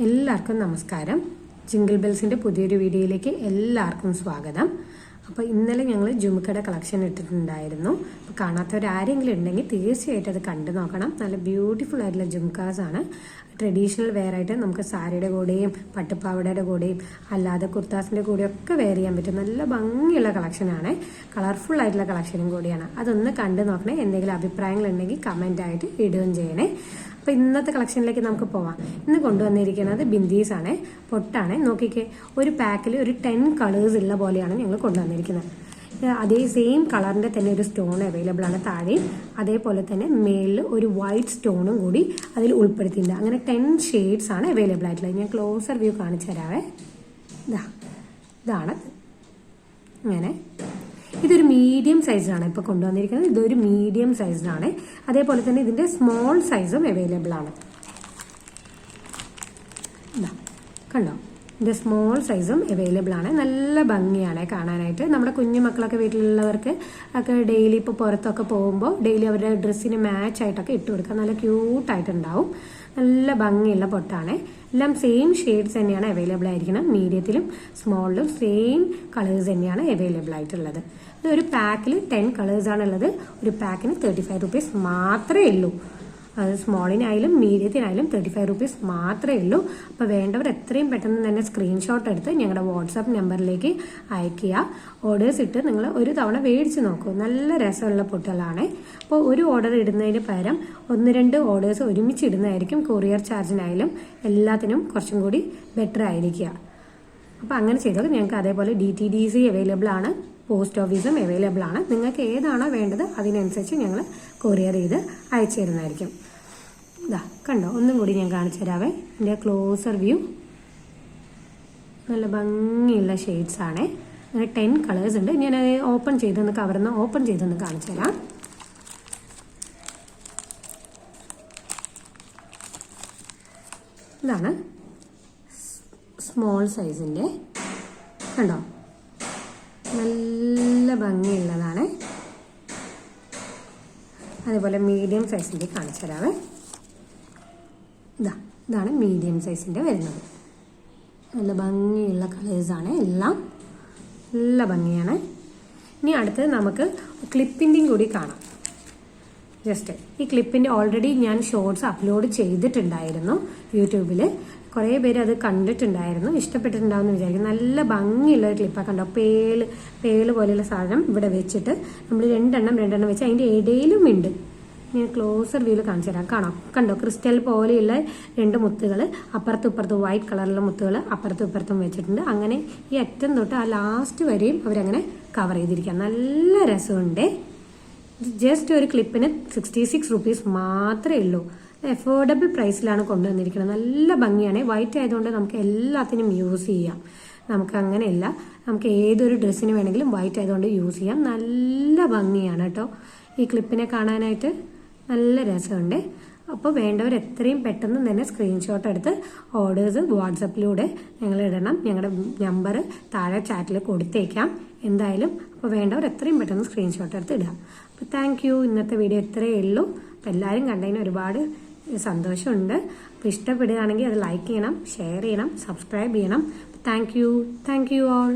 എല്ലാവർക്കും നമസ്കാരം. ജിംഗിൾ ബെൽസിൻ്റെ പുതിയൊരു വീഡിയോയിലേക്ക് എല്ലാവർക്കും സ്വാഗതം. അപ്പോൾ ഇന്നലെ ഞങ്ങൾ ജുമുക്കയുടെ കളക്ഷൻ ഇട്ടിട്ടുണ്ടായിരുന്നു. അപ്പോൾ കാണാത്തവരാരെങ്കിലും ഉണ്ടെങ്കിൽ തീർച്ചയായിട്ടും അത് കണ്ടു നോക്കണം. നല്ല ബ്യൂട്ടിഫുൾ ആയിട്ടുള്ള ജുംക്കാസാണ്. ട്രഡീഷണൽ വെയർ ആയിട്ട് നമുക്ക് സാരിയുടെ കൂടെയും പട്ടുപ്പാവടയുടെ കൂടെയും അല്ലാതെ കുർത്താസിൻ്റെ കൂടെയും ഒക്കെ വെയർ ചെയ്യാൻ പറ്റും. നല്ല ഭംഗിയുള്ള കളക്ഷനാണ്, കളർഫുൾ ആയിട്ടുള്ള കളക്ഷനും കൂടിയാണ്. അതൊന്ന് കണ്ടു നോക്കണേ. എന്തെങ്കിലും അഭിപ്രായങ്ങളുണ്ടെങ്കിൽ കമൻ്റായിട്ട് ഇടുകയും ചെയ്യണേ. അപ്പോൾ ഇന്നത്തെ കളക്ഷനിലേക്ക് നമുക്ക് പോവാം. ഇന്ന് കൊണ്ടുവന്നിരിക്കുന്നത് ബിന്ദീസ് ആണ്, പൊട്ടാണ്. നോക്കിക്കേ, ഒരു പാക്കിൽ ഒരു 10 കളേഴ്സ് ഉള്ള പോലെയാണ് ഞങ്ങൾ കൊണ്ടുവന്നിരിക്കുന്നത്. അതേ സെയിം കളറിൻ്റെ തന്നെ ഒരു സ്റ്റോൺ അവൈലബിൾ ആണ് താഴെയും, അതേപോലെ തന്നെ മേളിൽ ഒരു വൈറ്റ് സ്റ്റോണും കൂടി അതിൽ ഉൾപ്പെടുത്തിയിട്ടുണ്ട്. അങ്ങനെ 10 ഷെയ്ഡ്സ് ആണ് അവൈലബിൾ ആയിട്ടുള്ളത്. ഞാൻ ക്ലോസർ വ്യൂ കാണിച്ചു തരാവേ. ഇതാണ് അങ്ങനെ. ഇതൊരു മീഡിയം സൈസിലാണ് ഇപ്പോൾ കൊണ്ടുവന്നിരിക്കുന്നത്. ഇതൊരു മീഡിയം സൈസിലാണ്. അതേപോലെ തന്നെ ഇതിൻ്റെ സ്മോൾ സൈസും അവൈലബിൾ ആണ്. കണ്ടോ, ഇതിൻ്റെ സ്മോൾ സൈസും അവൈലബിൾ ആണ്. നല്ല ഭംഗിയാണ് കാണാനായിട്ട്. നമ്മുടെ കുഞ്ഞു മക്കളൊക്കെ വീട്ടിലുള്ളവർക്ക് ഒക്കെ ഡെയിലി ഇപ്പോൾ പുറത്തൊക്കെ പോകുമ്പോൾ ഡെയിലി അവരുടെ ഡ്രസ്സിന് മാച്ച് ആയിട്ടൊക്കെ ഇട്ട് കൊടുക്കാം. നല്ല ക്യൂട്ടായിട്ടുണ്ടാവും. നല്ല ഭംഗിയുള്ള പൊട്ടാണ്. എല്ലാം സെയിം ഷെയ്ഡ്സ് തന്നെയാണ് അവൈലബിൾ ആയിരിക്കണം. മീഡിയത്തിലും സ്മോളിലും സെയിം കളേഴ്സ് തന്നെയാണ് അവൈലബിൾ ആയിട്ടുള്ളത്. ഇതൊരു പാക്കിൽ 10 കളേഴ്സാണ് ഉള്ളത്. ഒരു പാക്കിന് 35 റുപ്പീസ് മാത്രമേ ഉള്ളൂ. അത് സ്മോളിനായാലും മീഡിയത്തിനായാലും 35 റുപ്പീസ് മാത്രമേ ഉള്ളൂ. അപ്പോൾ വേണ്ടവർ എത്രയും പെട്ടെന്ന് തന്നെ സ്ക്രീൻഷോട്ട് എടുത്ത് ഞങ്ങളുടെ വാട്സാപ്പ് നമ്പറിലേക്ക് അയക്കുക. ഓർഡേഴ്സ് ഇട്ട് നിങ്ങൾ ഒരു തവണ മേടിച്ച് നോക്കൂ. നല്ല രസമുള്ള പൊട്ടുകളാണ്. അപ്പോൾ ഒരു ഓർഡർ ഇടുന്നതിന് പകരം 1-2 ഓർഡേഴ്സ് ഒരുമിച്ച് ഇടുന്നതായിരിക്കും കൊറിയർ ചാർജിനായാലും എല്ലാത്തിനും കുറച്ചും കൂടി ബെറ്റർ ആയിരിക്കുക. അപ്പോൾ അങ്ങനെ ചെയ്തത് ഞങ്ങൾക്ക് അതേപോലെ DTDC അവൈലബിൾ ആണ്, പോസ്റ്റ് ഓഫീസും അവൈലബിൾ ആണ്. നിങ്ങൾക്ക് ഏതാണോ വേണ്ടത് അതിനനുസരിച്ച് ഞങ്ങൾ കൊറിയർ ചെയ്ത് അയച്ചു തരുന്നതായിരിക്കും. കണ്ടോ, ഒന്നും കൂടി ഞാൻ കാണിച്ചു തരാവേ. എൻ്റെ ക്ലോസർ വ്യൂ. നല്ല ഭംഗിയുള്ള ഷെയ്ഡ്സ് ആണ്. അങ്ങനെ 10 കളേഴ്സ് ഉണ്ട്. ഞാൻ ഓപ്പൺ ചെയ്തൊന്ന് കവർന്ന് ഓപ്പൺ ചെയ്തൊന്ന് കാണിച്ചു തരാം. ഇതാണ് സ്മോൾ സൈസിൻ്റെ. കണ്ടോ, നല്ല ഭംഗിയുള്ളതാണ്. അതേപോലെ മീഡിയം സൈസിൻ്റെ കാണിച്ചു തരാവേ. ഇതാണ് മീഡിയം സൈസിൻ്റെ വരുന്നത്. നല്ല ഭംഗിയുള്ള കളേഴ്സാണ് എല്ലാം. നല്ല ഭംഗിയാണ്. ഇനി അടുത്തത് നമുക്ക് ക്ലിപ്പിൻ്റെയും കൂടി കാണാം. ജസ്റ്റ് ഈ ക്ലിപ്പിൻ്റെ ഓൾറെഡി ഞാൻ ഷോർട്സ് അപ്ലോഡ് ചെയ്തിട്ടുണ്ടായിരുന്നു യൂട്യൂബിൽ. കുറേ പേര് അത് കണ്ടിട്ടുണ്ടായിരുന്നു, ഇഷ്ടപ്പെട്ടിട്ടുണ്ടാവും എന്ന് വിചാരിക്കും. നല്ല ഭംഗിയുള്ള ഒരു ക്ലിപ്പാണ്. കണ്ടോ, പേള് പോലെയുള്ള സാധനം ഇവിടെ വെച്ചിട്ട് നമ്മൾ രണ്ടെണ്ണം വെച്ച് അതിൻ്റെ ഇടയിലും ഉണ്ട്. ഞാൻ ക്ലോസർ വ്യൂവിൽ കാണിച്ചു തരാം. കണ്ടോ, ക്രിസ്റ്റൽ പോലെയുള്ള 2 മുത്തുകൾ അപ്പുറത്തും ഇപ്പുറത്തും വൈറ്റ് കളറിലുള്ള മുത്തുകൾ അപ്പുറത്തും ഇപ്പുറത്തും വെച്ചിട്ടുണ്ട്. അങ്ങനെ ഈ അറ്റം തൊട്ട് ആ ലാസ്റ്റ് വരെയും അവരങ്ങനെ കവർ ചെയ്തിരിക്കുക. നല്ല രസമുണ്ട്. ജസ്റ്റ് ഒരു ക്ലിപ്പിന് 66 റുപ്പീസ് മാത്രമേ ഉള്ളൂ. അഫോർഡബിൾ പ്രൈസിലാണ് കൊണ്ടുവന്നിരിക്കുന്നത്. നല്ല ഭംഗിയാണ്. വൈറ്റ് ആയതുകൊണ്ട് നമുക്ക് എല്ലാത്തിനും യൂസ് ചെയ്യാം. നമുക്ക് അങ്ങനെയല്ല, നമുക്ക് ഏതൊരു ഡ്രസ്സിന് വേണമെങ്കിലും വൈറ്റ് ആയതുകൊണ്ട് യൂസ് ചെയ്യാം. നല്ല ഭംഗിയാണ് കേട്ടോ ഈ ക്ലിപ്പിനെ കാണാനായിട്ട്. നല്ല രസമുണ്ട്. അപ്പോൾ വേണ്ടവർ എത്രയും പെട്ടെന്ന് തന്നെ സ്ക്രീൻഷോട്ട് എടുത്ത് ഓർഡേഴ്സ് വാട്സപ്പിലൂടെ ഞങ്ങൾ ഇടണം. ഞങ്ങളുടെ നമ്പർ താഴെ ചാറ്റിൽ കൊടുത്തേക്കാം എന്തായാലും. അപ്പോൾ വേണ്ടവർ എത്രയും പെട്ടെന്ന് സ്ക്രീൻഷോട്ട് എടുത്ത് ഇടാം. അപ്പോൾ താങ്ക് യു. ഇന്നത്തെ വീഡിയോ ഇത്രയേ ഉള്ളൂ. അപ്പോൾ എല്ലാവരും കണ്ടതിന് ഒരുപാട് സന്തോഷമുണ്ട്. അപ്പോൾ ഇഷ്ടപ്പെടുകയാണെങ്കിൽ അത് ലൈക്ക് ചെയ്യണം, ഷെയർ ചെയ്യണം, സബ്സ്ക്രൈബ് ചെയ്യണം. Thank you all.